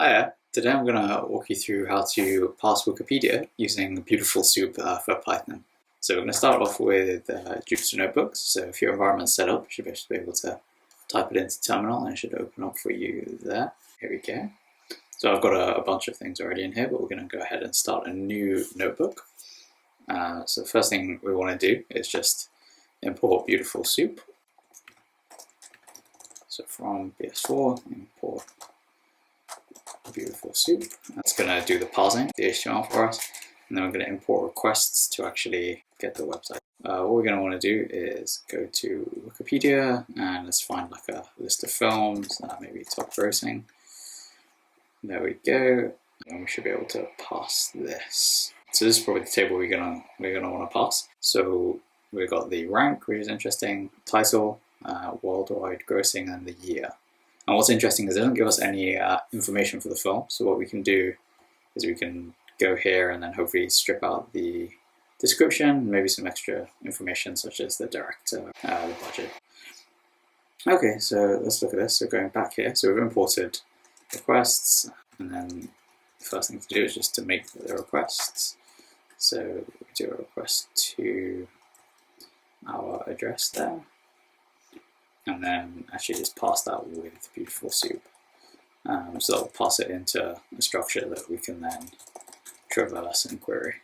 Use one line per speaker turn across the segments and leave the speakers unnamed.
Hiya, today I'm going to walk you through how to parse Wikipedia using Beautiful Soup for Python. So we're going to start off with Jupyter Notebooks. So if your environment's set up, you should be able to type it into terminal and it should open up for you there. Here we go. So I've got a bunch of things already in here, but we're going to go ahead and start a new notebook. So the first thing we want to do is just import Beautiful Soup. So from BS4, import Beautiful Soup. That's going to do the parsing, the HTML for us, and then we're going to import requests to actually get the website. What we're going to want to do is go to Wikipedia and let's find like a list of films, maybe top grossing. There we go, and we should be able to parse this. So this is probably the table we're gonna want to parse. So we've got the rank, which is interesting, title, worldwide grossing, and the year. And what's interesting is it doesn't give us any information for the film. So what we can do is we can go here and then hopefully strip out the description, maybe some extra information such as the director, the budget. Okay, so let's look at this. So going back here, so we've imported requests, and then the first thing to do is just to make the requests. So we do a request to our address there, and then actually just pass that with Beautiful Soup. So that'll pass it into a structure that we can then traverse and query.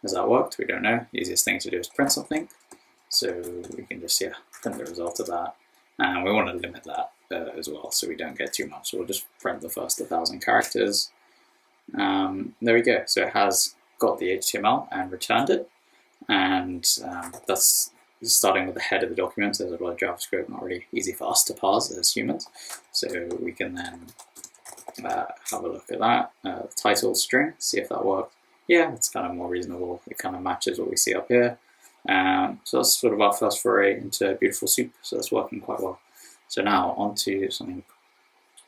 Has that worked? We don't know. The easiest thing to do is print something. So we can just print the result of that. And we want to limit that as well so we don't get too much. So we'll just print the first 1,000 characters. There we go. So it has got the HTML and returned it. And that's starting with the head of the document. There's a lot of JavaScript, not really easy for us to parse as humans. So we can then have a look at that. Title string, see if that works. Yeah, it's kind of more reasonable. It kind of matches what we see up here. So that's sort of our first foray into Beautiful Soup. So that's working quite well. So now on to something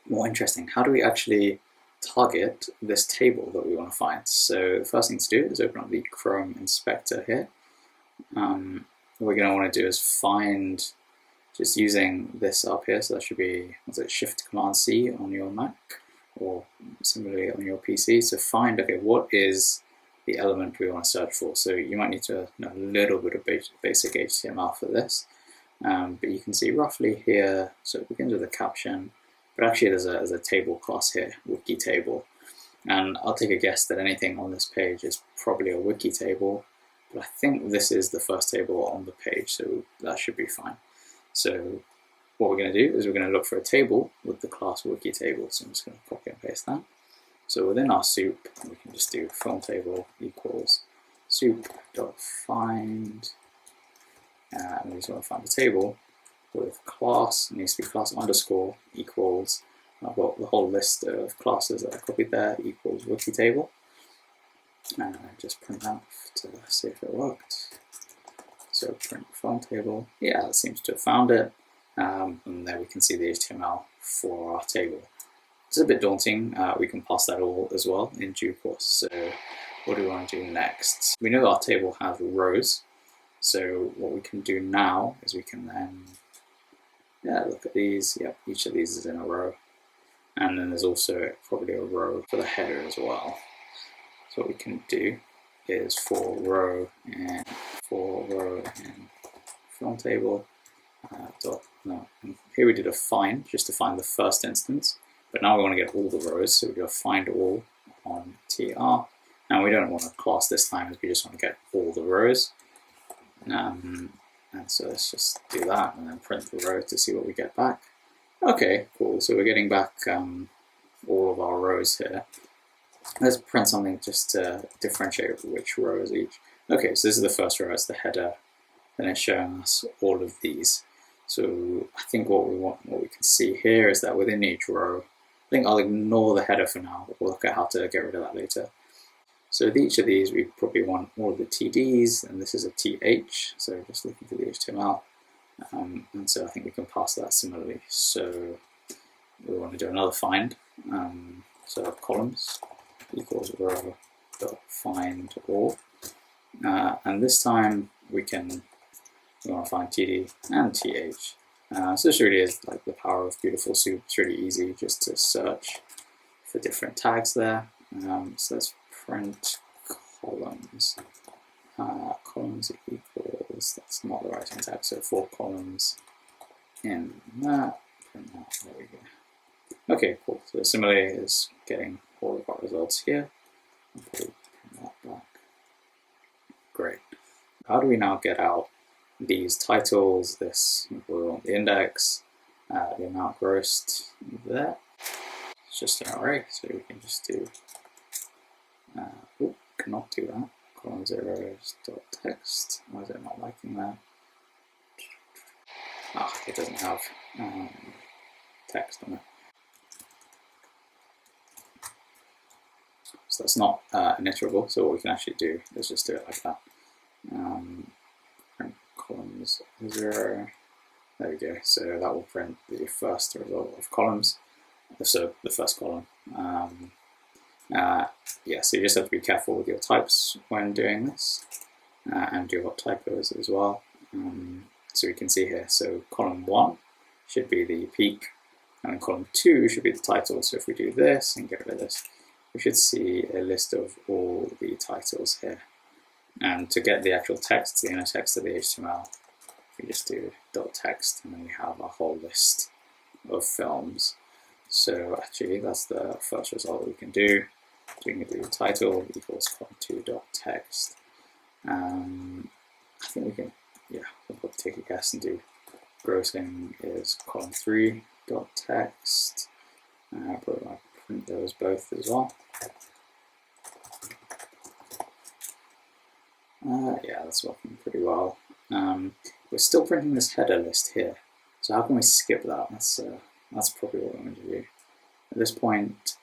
more interesting. How do we actually target this table that we want to find? So the first thing to do is open up the Chrome inspector here. What we're going to want to do is find, just using this up here, so that should be, what's it, Shift-Command-C on your Mac, or similarly on your PC. So find, okay, what is the element we want to search for? So you might need to know a little bit of basic HTML for this, but you can see roughly here, so it begins with a caption, but actually there's a table class here, wiki table, and I'll take a guess that anything on this page is probably a wiki table. But I think this is the first table on the page, so that should be fine. So what we're going to do is we're going to look for a table with the class wiki table. So I'm just going to copy and paste that. So within our soup, we can just do film table equals soup.find. And we just want to find a table with class, it needs to be class underscore equals, I've got the whole list of classes that I copied there, equals wiki table. And just print that to see if it worked. So print film table, yeah, that seems to have found it. And there we can see the HTML for our table. It's a bit daunting. We can pass that all as well in due course. So what do we want to do next? We know our table has rows. So what we can do now is we can then, look at these. Yep, each of these is in a row. And then there's also probably a row for the header as well. So what we can do is for row in film table here we did a find just to find the first instance, but now we want to get all the rows, so we do a find all on tr, and we don't want a class this time, as we just want to get all the rows. And so let's just do that and then print the row to see what we get back. Okay, cool. So we're getting back all of our rows here. Let's print something just to differentiate which row is each. Okay, so this is the first row, it's the header, and it's showing us all of these. So I think what we can see here is that within each row, I think I'll ignore the header for now. We'll look at how to get rid of that later. So with each of these, we probably want all of the TDs, and this is a TH, so just looking for the HTML. And so I think we can pass that similarly. So we want to do another find. So columns equals row dot find all, and this time we want to find TD and TH. So this really is like the power of Beautiful Soup. It's really easy just to search for different tags there. So let's print columns. Columns equals, that's not the right syntax, so 4 columns in that. Print that, there we go. Okay, cool. So similarly is getting all of our results here. I'll print that back. Great. How do we now get out these titles, this the index, the amount grossed there? It's just an array, so we can just do, cannot do that. Column 0 dot text. Why is it not liking that? It doesn't have text on it. So that's not initerable, so what we can actually do is just do it like that. Print columns 0. There we go. So that will print the first result of columns. So the first column. Yeah, so you just have to be careful with your types when doing this, and do what typos as well. So we can see here, so column 1 should be the peak, and then column 2 should be the title. So if we do this and get rid of this, we should see a list of all the titles here. And to get the actual text, the inner text of the HTML, we just do .text, and then we have a whole list of films. So actually, that's the first result we can do. So we can do title equals column2.text. I think we can, yeah, we'll take a guess and do grossing is column3.text. Probably want to print those both as well. Yeah, that's working pretty well. We're still printing this header list here. So how can we skip that? That's probably what I'm going to do. At this point,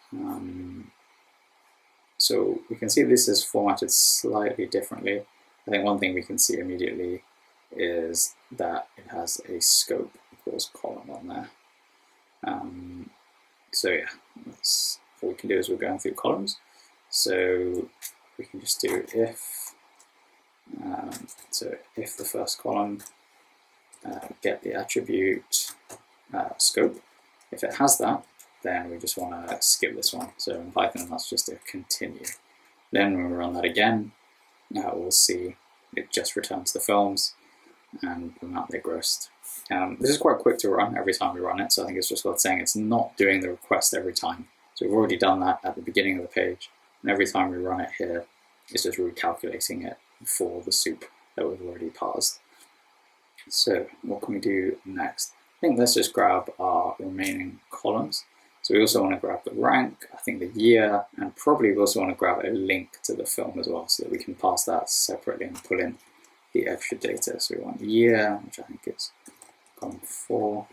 so we can see this is formatted slightly differently. I think one thing we can see immediately is that it has a scope equals column on there. So yeah, that's what we can do is we're going through columns. So we can just do if, so if the first column, get the attribute scope. If it has that, then we just want to skip this one. So in Python, that's just a continue. Then when we run that again, we'll see it just returns the films and the amount they grossed. This is quite quick to run every time we run it, so I think it's just worth saying it's not doing the request every time. So we've already done that at the beginning of the page, and every time we run it here, it's just recalculating it for the soup that we've already parsed. So what can we do next? I think let's just grab our remaining columns. So we also want to grab the rank, I think the year, and probably we also want to grab a link to the film as well so that we can parse that separately and pull in the extra data. So we want year, which I think is column 4.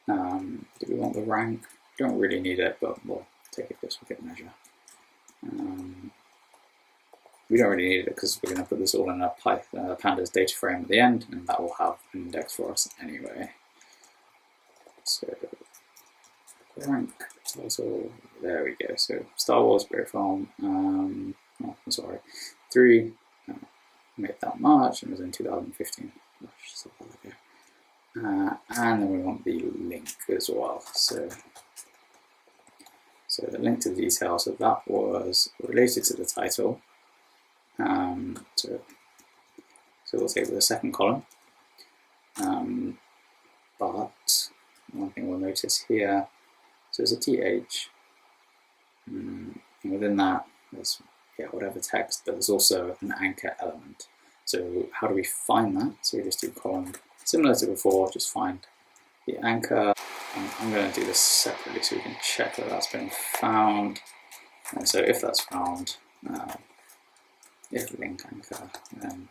Do we want the rank? Don't really need it, but we'll take it just for good measure. We don't really need it because we're going to put this all in a Pandas data frame at the end, and that will have an index for us anyway. So rank title, there we go. So Star Wars Spirit Film, oh, I'm sorry, 3, made that March, and it was in 2015. And then we want the link as well. So the link to the details, so that was related to the title. So we'll take the second column. But one thing we'll notice here, so there's a TH, and within that there's whatever text, but there's also an anchor element. So how do we find that? So we just do column, similar to before, just find the anchor. I'm going to do this separately so we can check that that's been found. And so if that's found, if link anchor, then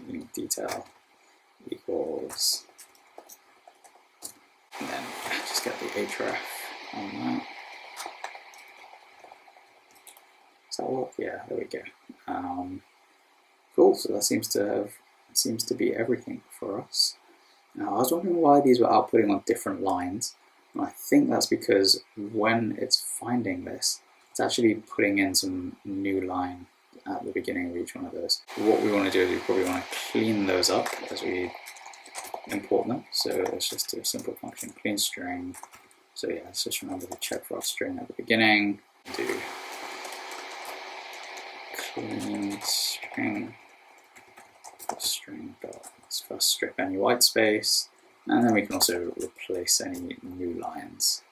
link detail equals, and then just get the href on that. Does that work? Yeah, there we go. Cool. So that seems to be everything for us. Now I was wondering why these were outputting on different lines, and I think that's because when it's finding this, it's actually putting in some new line at the beginning of each one of those. What we want to do is we probably want to clean those up as we import them. So let's just do a simple function, clean string. So yeah, let's just remember to check for our string at the beginning. Do clean string dot, let's first strip any white space, and then we can also replace any new lines.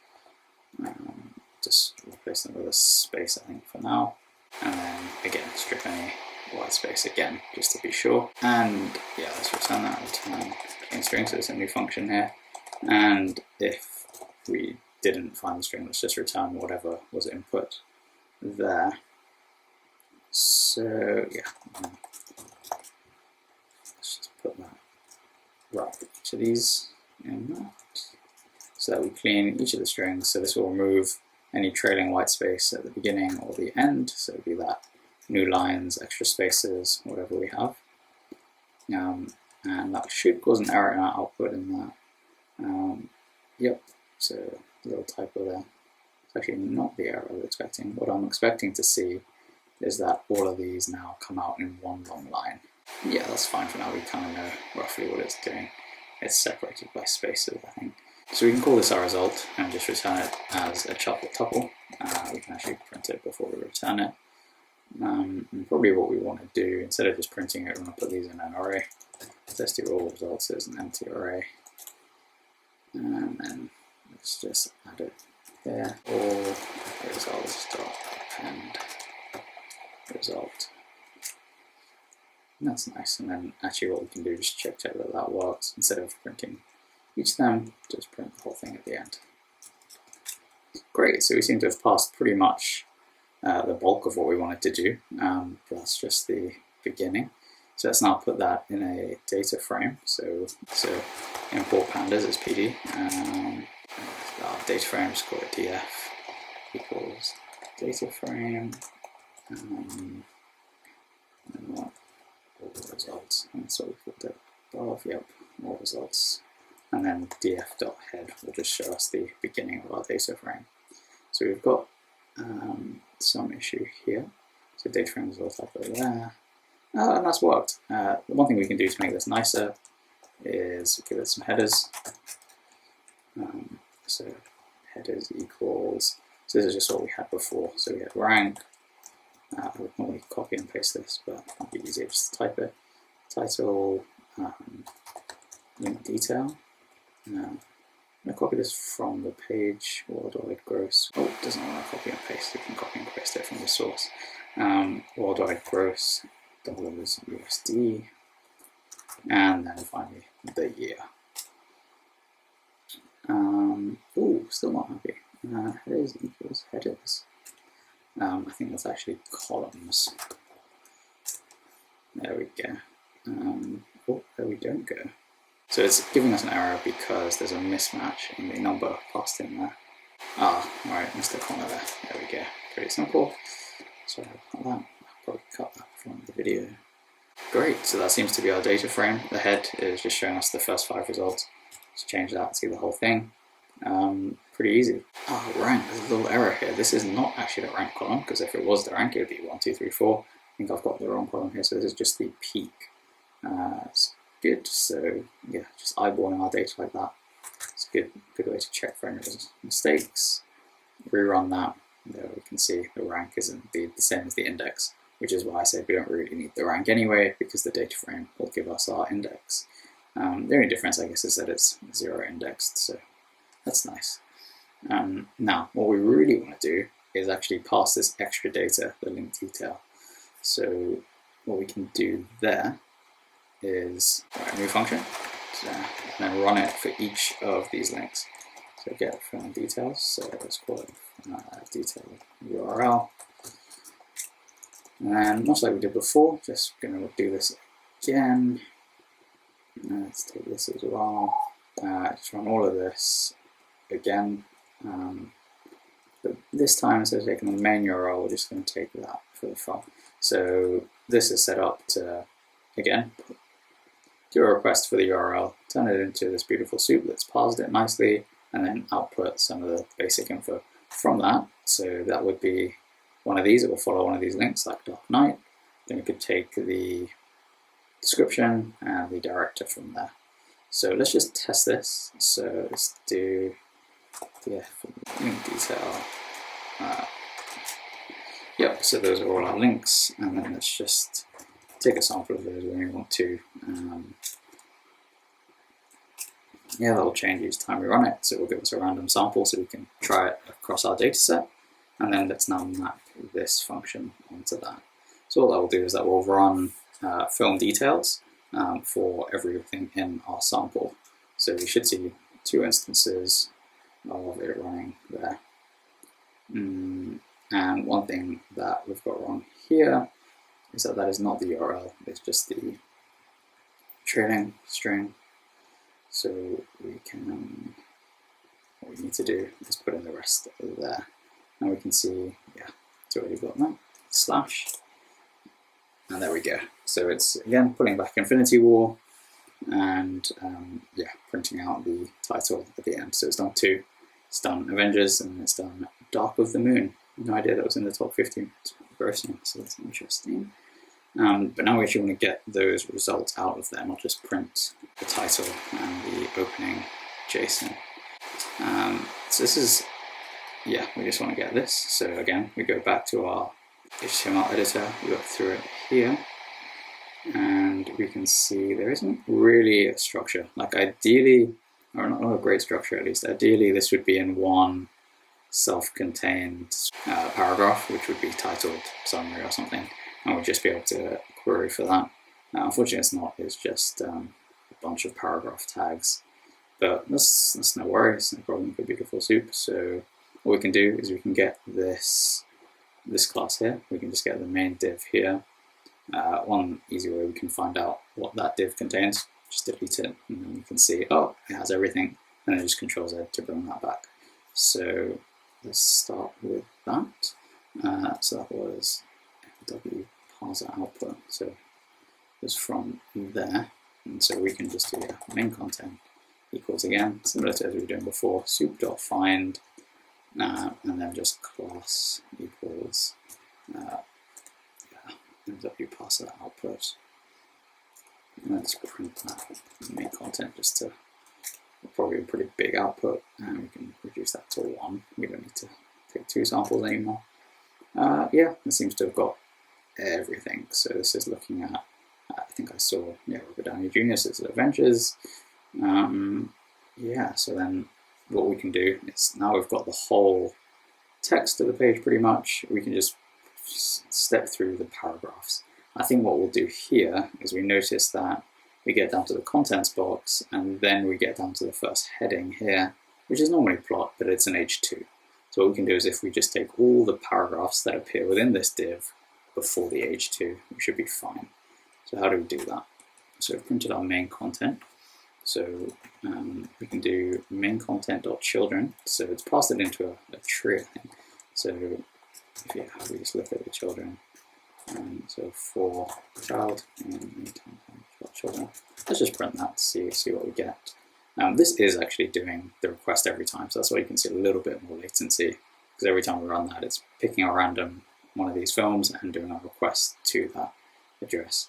Just replace them with a space, I think, for now. And then again, strip any white space again, just to be sure. And yeah, let's return that, return clean string, so it's a new function here. And if we didn't find the string, let's just return whatever was input there. So yeah, let's just put that right each of these in that, so that we clean each of the strings. So this will remove any trailing white space at the beginning or the end, so it'll be that new lines, extra spaces, whatever we have. And that should cause an error in our output in that. Yep, so a little typo there. It's actually not the error I was expecting. What I'm expecting to see is that all of these now come out in one long line. Yeah, that's fine for now. We kind of know roughly what it's doing. It's separated by spaces, I think. So we can call this our result and just return it as a tuple. We can actually print it before we return it. And probably what we want to do, instead of just printing it, we're going to put these in an array. Let's do all results as an empty array. And then let's just add it here. All results dot append result. And that's nice. And then actually what we can do is just check that that works. Instead of printing each of them, just print the whole thing at the end. Great, so we seem to have passed pretty much the bulk of what we wanted to do. That's just the beginning. So let's now put that in a data frame. So import pandas as PD. Our data frame, just call it df equals data frame. And what? All results. And that's what we put it above. Yep, all results. And then df.head will just show us the beginning of our data frame. So we've got some issue here. So data frame is all type over there. And that's worked. The one thing we can do to make this nicer is give it some headers. So headers equals, so this is just what we had before. So we had rank. I would normally copy and paste this, but it might be easier just to type it. Title, link detail. I'm going to copy this from the page, worldwide gross. Oh, it doesn't want to copy and paste. You can copy and paste it from the source. Worldwide gross dollars USD, and then finally the year. Oh, still not happy. Headers equals headers. I think that's actually columns. There we go. Oh, there we don't go. So it's giving us an error because there's a mismatch in the number passed in there. Ah, right, missed a comma there. There we go. Pretty simple. Sorry about that. I'll probably cut that from the video. Great, so that seems to be our data frame. The head is just showing us the first 5 results. Let's change that, see the whole thing. Pretty easy. Oh, rank, there's a little error here. This is not actually the rank column, because if it was the rank, it would be 1, 2, 3, 4. I think I've got the wrong column here, so this is just the peak. It's good, so yeah, just eyeballing our data like that. It's a good way to check for any mistakes. Rerun that. There we can see the rank isn't the same as the index, which is why I said we don't really need the rank anyway, because the data frame will give us our index. The only difference, I guess, is that it's 0 indexed, so that's nice. Now, what we really want to do is actually pass this extra data, the link detail. So what we can do there is write a new function, and then run it for each of these links. So get from details, so let's call it detail URL. And much like we did before, just going to do this again. Let's take this as well. Just run all of this again. But this time, instead of taking the main URL, we're just going to take that for the file. So this is set up to, again, do a request for the URL, turn it into this beautiful soup that's parsed it nicely, and then output some of the basic info from that. So that would be one of these. It will follow one of these links, like Dark Knight. Then we could take the description and the director from there. So let's just test this. So let's do link detail. Yep, so those are all our links, and then let's just take a sample of those when we want to. Yeah, that'll change each time we run it, so it will give us a random sample so we can try it across our data set, and then let's now map this function onto that. So what that will do is that we'll run film details for everything in our sample. So we should see 2 instances of it running there. And one thing that we've got wrong here is that is not the URL, it's just the trailing string. So we can, what we need to do is put in the rest over there. And we can see, yeah, it's already got that, slash. And there we go. So it's, again, pulling back Infinity War and, yeah, printing out the title at the end. So it's done 2. It's done Avengers and it's done Dark of the Moon. No idea that was in the top 50 grossing, so that's interesting. But now we actually want to get those results out of there, not just print the title and the opening JSON. So this is, yeah, we just want to get this. So again, we go back to our HTML editor, we look through it here, and we can see there isn't really a structure. Like ideally, or not a great structure at least, ideally this would be in one self-contained paragraph, which would be titled summary or something, and we'd just be able to query for that. Unfortunately it's not, it's just a bunch of paragraph tags, but that's no worries, no problem for beautiful soup. So what we can do is we can get this class here, we can just get the main div here. One easy way we can find out what that div contains, just delete it, and then we can see, oh, it has everything, and then just Control Z to bring that back. So let's start with that. So that was FW parser output. So it was from there, and so we can just do main content equals, again, similar to as we were doing before, soup.find, and then just class equals MW parser output. And let's print that main content just to probably a pretty big output, and we can reduce that to 1. We don't need to take 2 samples anymore. Yeah, it seems to have got everything. So this is looking at, I think I saw, yeah, Robert Downey Jr. So it's Avengers. Yeah, so then what we can do is, now we've got the whole text of the page pretty much, we can just step through the paragraphs. I think what we'll do here is we notice that we get down to the contents box, and then we get down to the first heading here, which is normally plot, but it's an H2. So what we can do is, if we just take all the paragraphs that appear within this div before the H2, we should be fine. So how do we do that? So we've printed our main content. So we can do main content.children. So it's passed it into a tree, I think. So if we just look at the children, so for child and children, let's just print that to see what we get. This is actually doing the request every time, so that's why you can see a little bit more latency, because every time we run that, it's picking a random one of these films and doing a request to that address.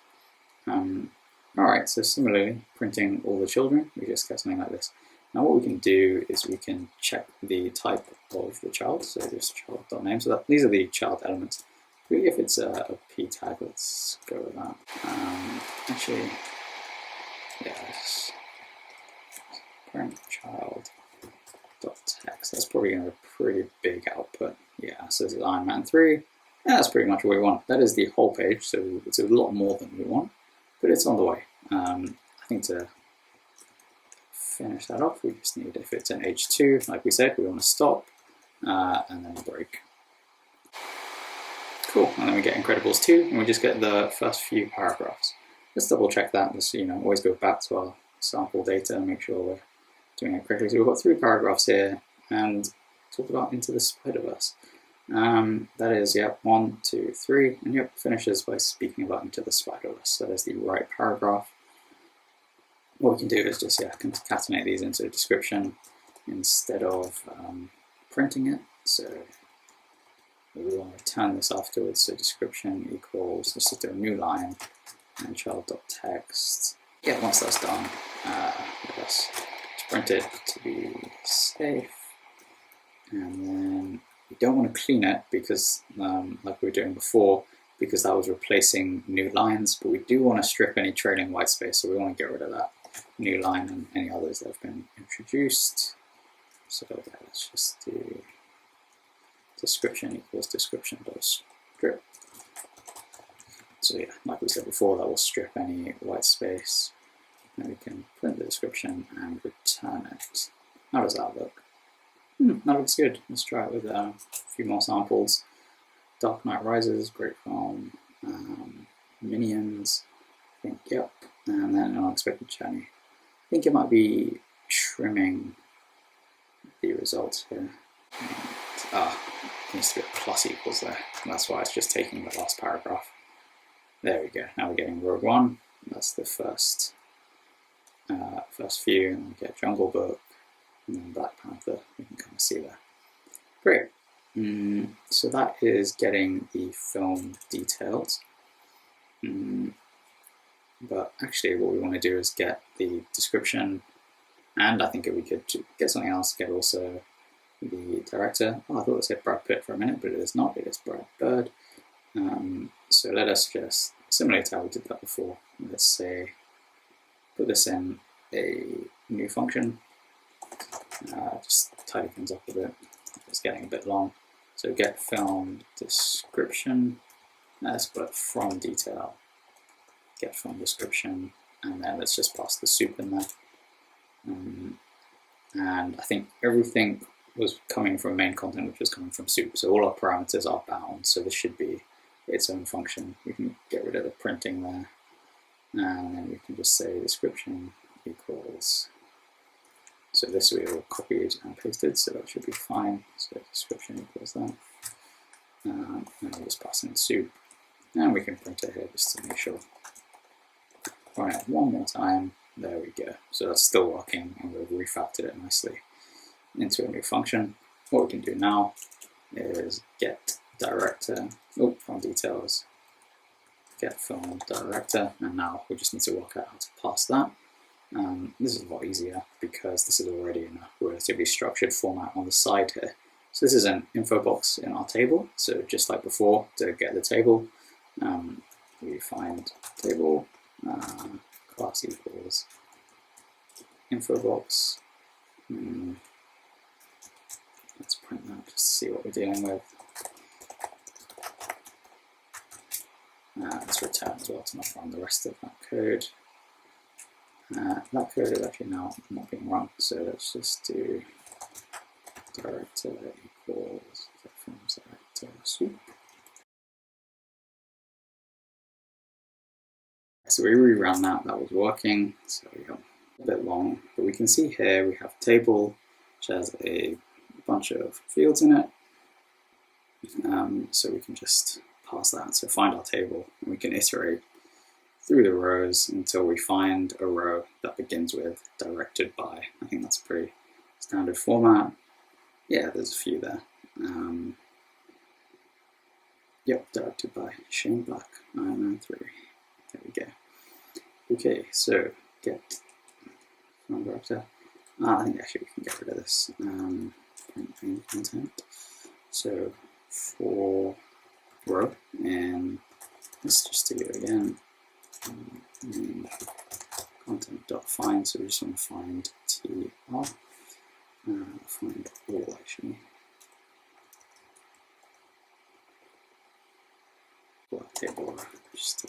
Alright, so similarly, printing all the children, we just get something like this. Now what we can do is we can check the type of the child, so this child.name, so these are the child elements. If it's a p tag, let's go with that. Actually, yeah, print child.text. That's probably going to be a pretty big output. Yeah, so this is Iron Man 3. Yeah, that's pretty much what we want. That is the whole page, so it's a lot more than we want, but it's on the way. I think to finish that off, we just need, if it's an H2, like we said, we want to stop and then break. Cool, and then we get Incredibles 2, and we just get the first few paragraphs. Let's double check that. Let's, always go back to our sample data and make sure we're doing it correctly. So we've got 3 paragraphs here, and talk about Into the Spider-Verse. That is, yep, 1, 2, 3, and yep, finishes by speaking about Into the Spider-Verse. So there's the right paragraph. What we can do is just, concatenate these into a description instead of printing it. So we want to return this afterwards, so description equals, let's just do a new line, and child.text. Yeah, once that's done, let's print it to be safe, and then we don't want to clean it because, like we were doing before, because that was replacing new lines, but we do want to strip any trailing white space, so we want to get rid of that new line and any others that have been introduced. So yeah, let's just do description equals description dot strip. So yeah, like we said before, that will strip any white space. And we can print the description and return it. How does that look? That looks good. Let's try it with a few more samples. Dark Knight Rises, great film. Minions, I think, yep. And then an unexpected journey. I think it might be trimming the results here. And, it needs to be a plus equals there. That's why it's just taking the last paragraph. There we go. Now we're getting Rogue One. That's the first few. And we get Jungle Book, and then Black Panther. You can kind of see there. Great. So that is getting the film details. But actually, what we want to do is get the description, and I think we could get something else. Get also the director. Oh, I thought it said Brad Pitt for a minute, but it is not. It is Brad Bird. So let us just simulate how we did that before. Let's say put this in a new function. Just tidy things up a bit. It's getting a bit long. So get film description. Let's put from detail. Get film description, and then let's just pass the soup in there. And I think everything was coming from main content, which was coming from soup. So all our parameters are bound. So this should be its own function. We can get rid of the printing there, and then we can just say description equals. So this we all copied and pasted, so that should be fine. So description equals that. And we'll just pass in soup, and we can print it here just to make sure. Run it one more time. There we go. So that's still working, and we've refactored it nicely into a new function. What we can do now is get director, from details, get film director, and now we just need to work out how to pass that. This is a lot easier because this is already in a relatively structured format on the side here. So this is an info box in our table. So just like before, to get the table, we find table, class equals info box. Let's print that just to see what we're dealing with. Let's return as well to not run the rest of that code. That code is actually now not being run, so let's just do director equals director soup. So we rerun that, that was working, so we got a bit long, but we can see here we have a table which has a bunch of fields in it, so we can just pass that, so find our table, and we can iterate through the rows until we find a row that begins with directed by. I think that's a pretty standard format. Yeah, there's a few there. Yep, directed by Shane Black, 993. There we go. Okay, so get from director. I think actually we can get rid of this. Print main content. So for row, and let's just do it again. Content.find, so we just want to find tr, find all actually. Table row, just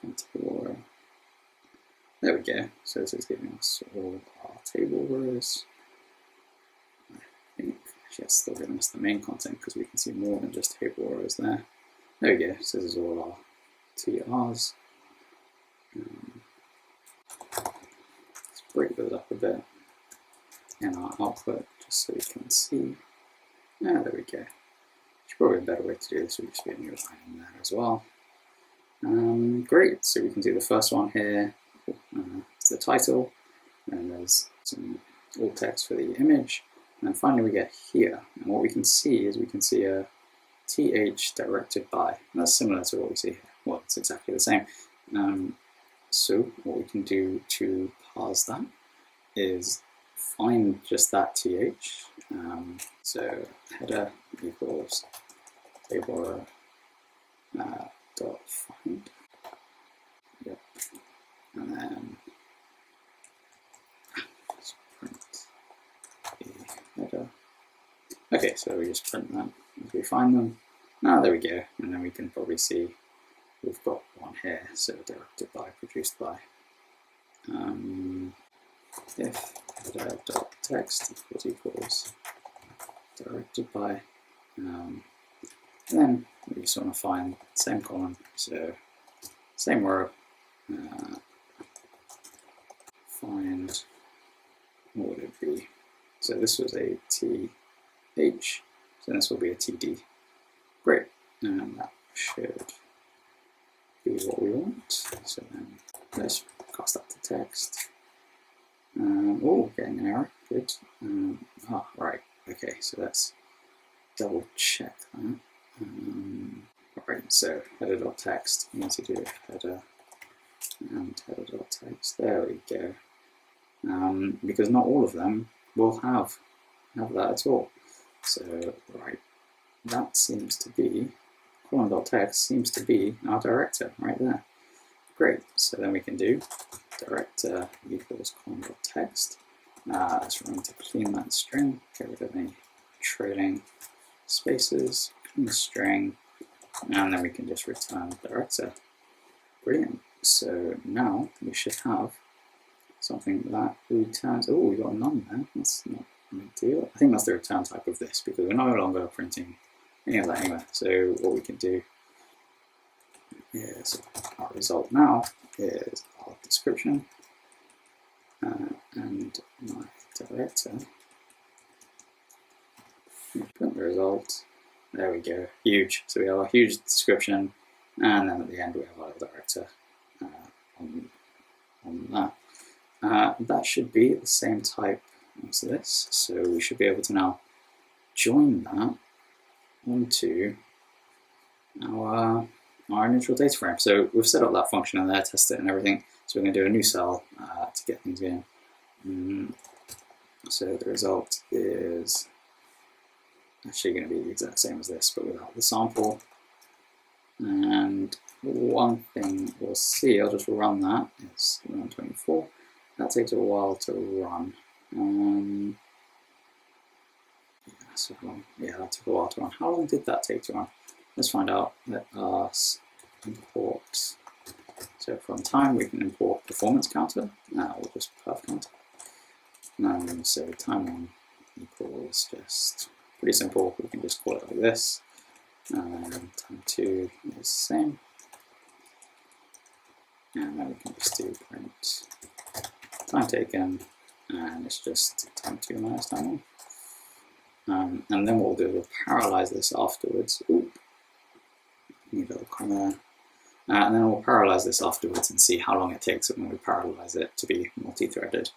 table row. There we go. So this is giving us all our table rows. I think actually it's still giving us the main content because we can see more than just table rows there. There we go. So this is all our TRs. Let's break those up a bit in our output just so we can see. There we go. Probably a better way to do this would just be a new line in there as well. Great, so we can do the first one here. It's the title, and there's some alt text for the image, and then finally we get here. And what we can see is we can see a th directed by. And that's similar to what we see here. Well, it's exactly the same. So what we can do to parse that is find just that th. So header equals table dot find. Yep. And then just print the header. Okay, so we just print that as we find them. Now there we go, and then we can probably see we've got one here, so directed by, produced by. If header.text equals directed by, then we just want to find the same column, so same row, find, what would it be? So this was a th, so this will be a td. Great, and that should be what we want. So then let's cast that to text. Oh, getting an error. Good. Right. Okay, so let's double check that. Right, so header.text. We need to do header and header.text. There we go. Because not all of them will have that at all. So, right, that seems to be, column.text seems to be our director right there. Great, so then we can do director equals column.text. Let's run to clean that string, get rid of any trailing spaces, clean string, and then we can just return director. Brilliant. So now we should have something that returns. Oh, we got none there. That's not ideal. I think that's the return type of this because we're no longer printing any of that anywhere. So what we can do is our result now is our description and my director. Print the result. There we go. Huge. So we have a huge description, and then at the end we have our director on that. That should be the same type as this. So we should be able to now join that onto our initial data frame. So we've set up that function in there, tested it and everything. So we're going to do a new cell to get things going. So the result is actually going to be the exact same as this, but without the sample. And one thing we'll see, I'll just run that, it's 124. That takes a while to run. Yeah, that took a while to run. How long did that take to run? Let's find out. Let us import. So from time we can import performance counter, or just perf counter. So time one equals just pretty simple. We can just call it like this. Time two is the same. And then we can just do print time taken, and it's just time two minus time one. And then what we'll do is we'll parallelize this afterwards. Oop. Need a little comma. And then we'll parallelize this afterwards and see how long it takes when we parallelize it to be multi-threaded.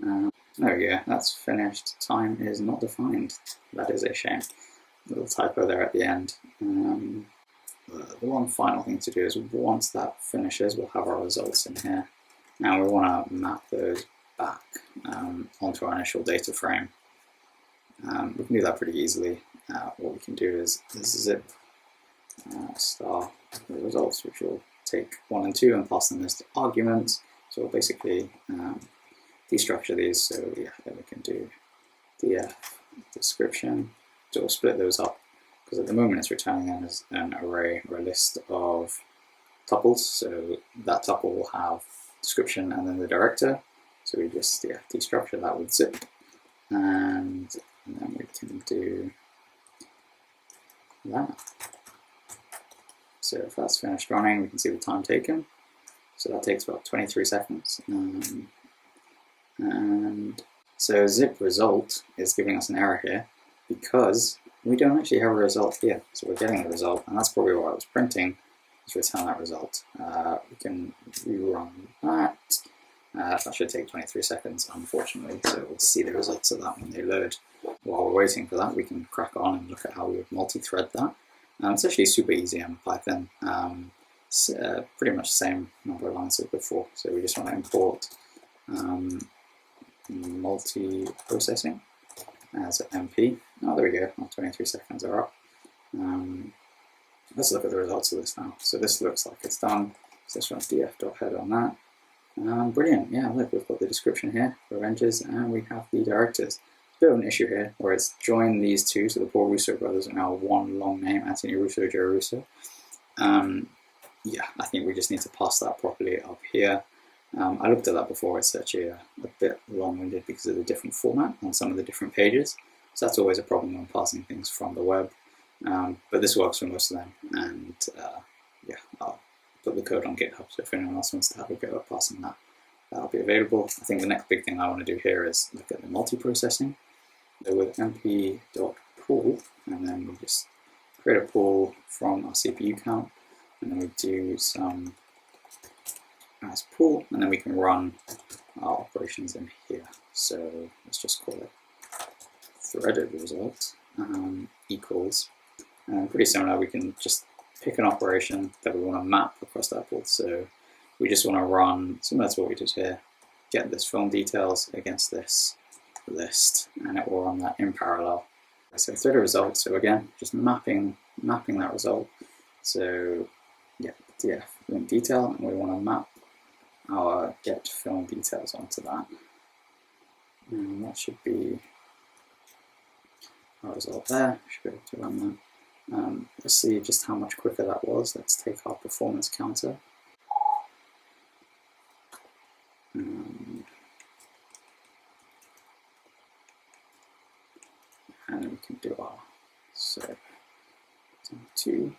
There we go, that's finished. Time is not defined. That is a shame. A little typo there at the end. The one final thing to do is once that finishes, we'll have our results in here. Now we want to map those back onto our initial data frame. We can do that pretty easily. What we can do is zip star the results, which will take 1 and 2 and pass them as arguments. So we'll basically destructure these. So yeah, then we can do df description. So we'll split those up because at the moment it's returning them as an array or a list of tuples. So that tuple will have description and then the director. So we just destructure that with zip, and then we can do that. So if that's finished running, we can see the time taken. So that takes about 23 seconds. And so zip result is giving us an error here because we don't actually have a result here. So we're getting the result, and that's probably what I was printing, is return that result. We can rerun that. That should take 23 seconds, unfortunately, so we'll see the results of that when they load. While we're waiting for that, we can crack on and look at how we would multi-thread that. It's actually super easy in Python. pretty much the same number of lines as before. So we just want to import multiprocessing as MP. Oh, there we go. 23 seconds are up. Let's look at the results of this now. So this looks like it's done. So let's run df.head on that. Brilliant. Yeah, look, we've got the description here for Avengers, and we have the directors. Bit of an issue here where it's joined these two, so the Paul Russo brothers are now one long name, Anthony Russo, Joe Russo. Yeah, I think we just need to pass that properly up here. I looked at that before, it's actually a bit long-winded because of the different format on some of the different pages. So that's always a problem when passing things from the web. But this works for most of them, and yeah, I'll put the code on GitHub, so if anyone else wants to have a go at passing that, that'll be available. I think the next big thing I want to do here is look at the multiprocessing. So with mp.pool, and then we just create a pool from our CPU count, and then we do some as pool, and then we can run our operations in here. So let's just call it threaded result equals, and pretty similar, we can just pick an operation that we want to map across that pool. So we just want to run, similar to what we did here, get this film details against this list, and it will run that in parallel. So threaded result, so again, just mapping that result. So yeah, df link detail, and we want to map our get film details onto that. And that should be our result there. Should be able to run that. Let's see just how much quicker that was. Let's take our performance counter. And then we can do our, so 2.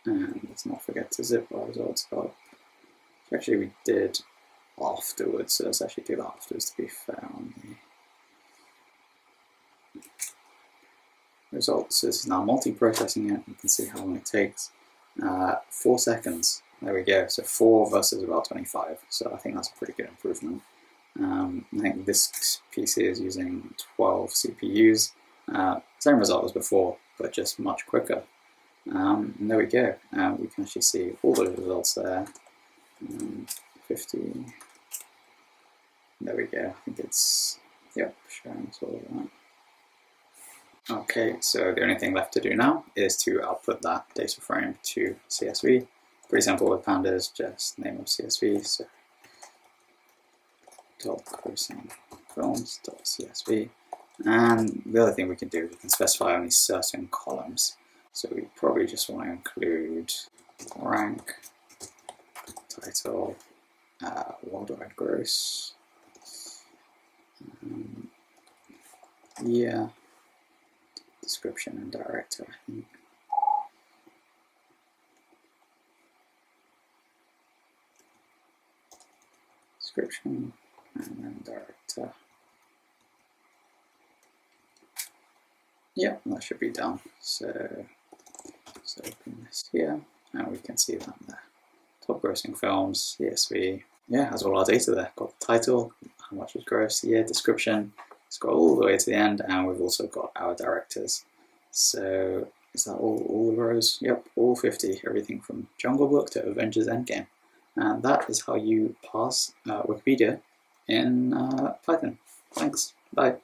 And let's not forget to zip our results up. Which actually we did afterwards, so let's actually do that afterwards to be fair on the results. So this is now multi-processing it. You can see how long it takes. 4 seconds. There we go. So 4 versus about 25. So I think that's a pretty good improvement. I think this PC is using 12 CPUs. Same result as before, but just much quicker. And there we go. We can actually see all the results there. 50. There we go. I think it's, yep, showing us all of that. Okay, so the only thing left to do now is to output that data frame to CSV. Pretty simple with Pandas, just name of CSV. So .parsing films.csv. And the other thing we can do is we can specify only certain columns. So we probably just want to include rank, title, worldwide gross, year, description, and director, I think. Description, and then director. Yeah, that should be done. So let's open this here, and we can see that there. Top grossing films, CSV. Yeah, has all our data there. Got the title, how much was gross, the year, description. It's got all the way to the end, and we've also got our directors. So is that all the rows? Yep, all 50. Everything from Jungle Book to Avengers Endgame. And that is how you parse Wikipedia in Python. Thanks. Bye.